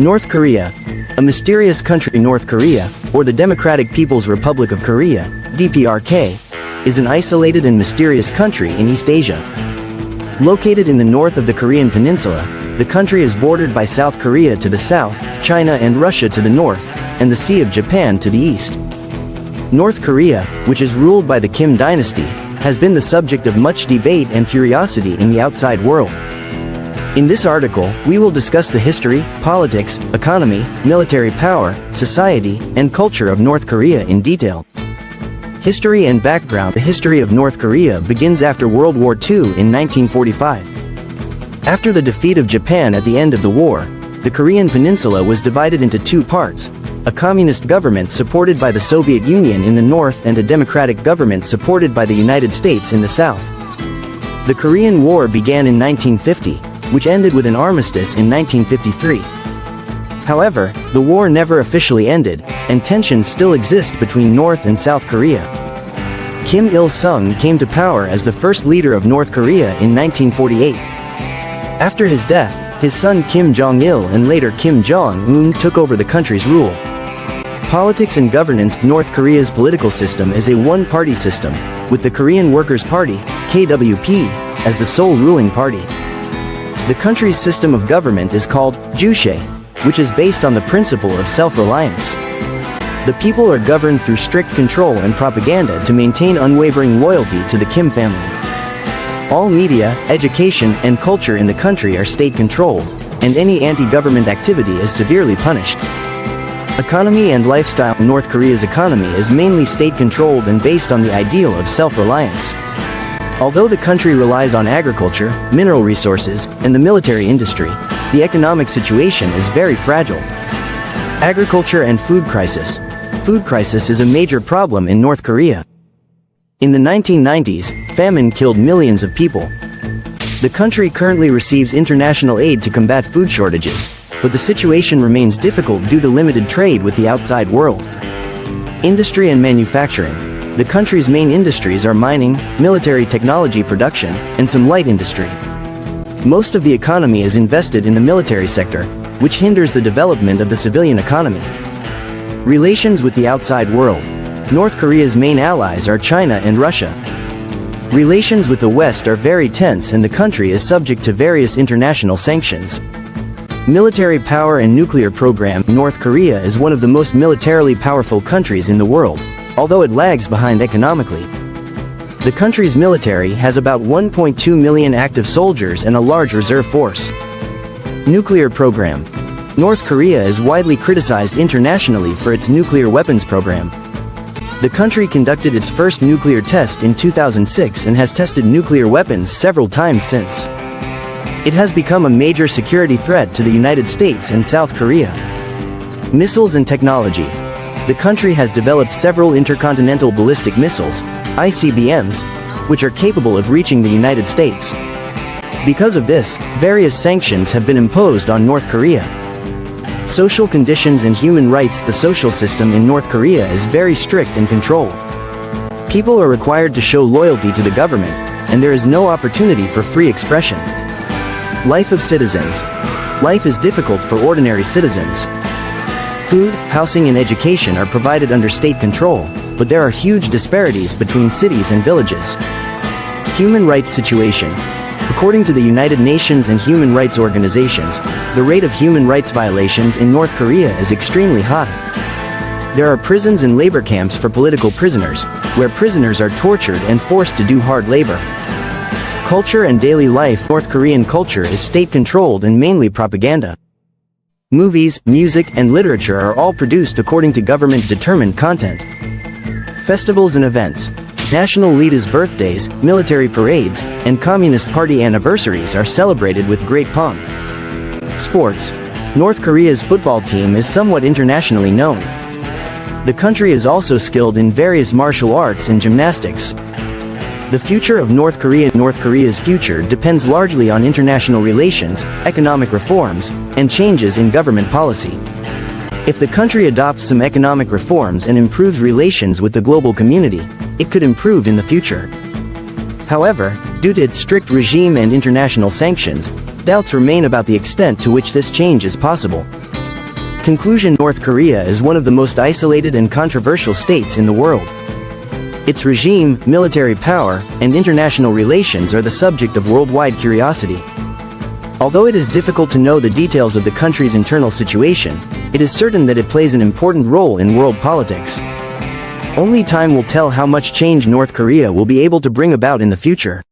North Korea, a mysterious country. North Korea, or the Democratic People's Republic of Korea, DPRK, is an isolated and mysterious country in East Asia. Located in the north of the Korean peninsula, the country is bordered by South Korea to the south, China and Russia to the north, and the Sea of Japan to the east. North Korea, which is ruled by the Kim dynasty, has been the subject of much debate and curiosity in the outside world. In this article, we will discuss the history, politics, economy, military power, society, and culture of North Korea in detail. History and background. The history of North Korea begins after World War II in 1945. After the defeat of Japan at the end of the war, the Korean peninsula was divided into two parts, a communist government supported by the Soviet Union in the north and a democratic government supported by the United States in the south. The Korean War began in 1950, which ended with an armistice in 1953. However, the war never officially ended, and tensions still exist between North and South Korea. Kim Il-sung came to power as the first leader of North Korea in 1948. After his death, his son Kim Jong-il and later Kim Jong-un took over the country's rule. Politics and governance. North Korea's political system is a one-party system, with the Korean Workers' Party, KWP, as the sole ruling party. The country's system of government is called Juche, which is based on the principle of self-reliance. The people are governed through strict control and propaganda to maintain unwavering loyalty to the Kim family. All media, education, and culture in the country are state-controlled, and any anti-government activity is severely punished. Economy and lifestyle. North Korea's economy is mainly state-controlled and based on the ideal of self-reliance. Although the country relies on agriculture, mineral resources, and the military industry, the economic situation is very fragile. Agriculture and food crisis. Food crisis is a major problem in North Korea. In the 1990s, famine killed millions of people. The country currently receives international aid to combat food shortages, but the situation remains difficult due to limited trade with the outside world. Industry and manufacturing. The country's main industries are mining, military technology production, and some light industry. Most of the economy is invested in the military sector, which hinders the development of the civilian economy. Relations with the outside world. North Korea's main allies are China and Russia. Relations with the West are very tense and the country is subject to various international sanctions. Military power and nuclear program. North Korea is one of the most militarily powerful countries in the world, although it lags behind economically. The country's military has about 1.2 million active soldiers and a large reserve force. Nuclear program. North Korea is widely criticized internationally for its nuclear weapons program. The country conducted its first nuclear test in 2006 and has tested nuclear weapons several times since. It has become a major security threat to the United States and South Korea. Missiles and technology. The country has developed several intercontinental ballistic missiles, ICBMs, which are capable of reaching the United States. Because of this, various sanctions have been imposed on North Korea. Social conditions and human rights. The social system in North Korea is very strict and controlled. People are required to show loyalty to the government, and there is no opportunity for free expression. Life of citizens. Life is difficult for ordinary citizens. Food, housing and education are provided under state control, but there are huge disparities between cities and villages. Human rights situation. According to the United Nations and human rights organizations, the rate of human rights violations in North Korea is extremely high. There are prisons and labor camps for political prisoners, where prisoners are tortured and forced to do hard labor. Culture and daily life. North Korean culture is state-controlled and mainly propaganda. Movies, music, and literature are all produced according to government-determined content. Festivals and events. National leaders' birthdays, military parades, and Communist Party anniversaries are celebrated with great pomp. Sports. North Korea's football team is somewhat internationally known. The country is also skilled in various martial arts and gymnastics. The future of North Korea. North Korea's future depends largely on international relations, economic reforms, and changes in government policy. If the country adopts some economic reforms and improves relations with the global community, it could improve in the future. However, due to its strict regime and international sanctions, doubts remain about the extent to which this change is possible. Conclusion: North Korea is one of the most isolated and controversial states in the world. Its regime, military power, and international relations are the subject of worldwide curiosity. Although it is difficult to know the details of the country's internal situation, it is certain that it plays an important role in world politics. Only time will tell how much change North Korea will be able to bring about in the future.